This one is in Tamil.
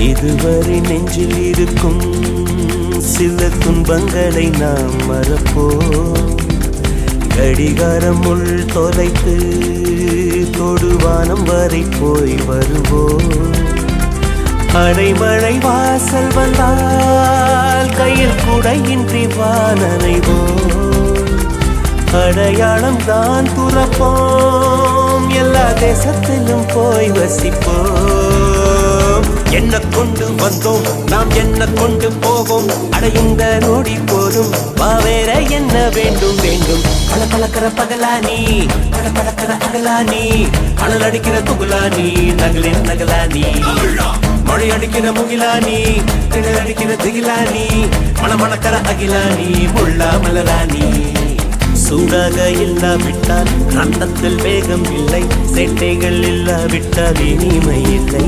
இதுவரை நெஞ்சில் இருக்கும் சில துன்பங்களை நாம் மறப்போம். கடிகாரம் உள் தொலைத்து தொடுவானம் வரை போய் வருவோம். அடைமழை வாசல் வந்தால் கையில் குடையின்றி வானனைவோம். அடையாளம் தான் துறப்போம், எல்லா தேசத்திலும் போய் வசிப்போம். என்ன கொண்டு வந்தோம் நாம் என்ன கொண்டு போவோம், அடையுந்த நோடி போதும் வேற என்ன வேண்டும் வேண்டும். பல பழக்கிற பகலானி பல பழக்கிற அகலானி, அனல் அடிக்கிற துகுலானி நகலின் நகலானி, மழை அடிக்கிற முகிலானி திணல் அடிக்கிற திகிலானி, மணமணக்கிற அகிலானி முள்ளா மலராணி. சூடாக இல்லாவிட்டால் ரத்தத்தில் வேகம் இல்லை, சேட்டைகள் இல்லாவிட்டால் இனிமை இல்லை.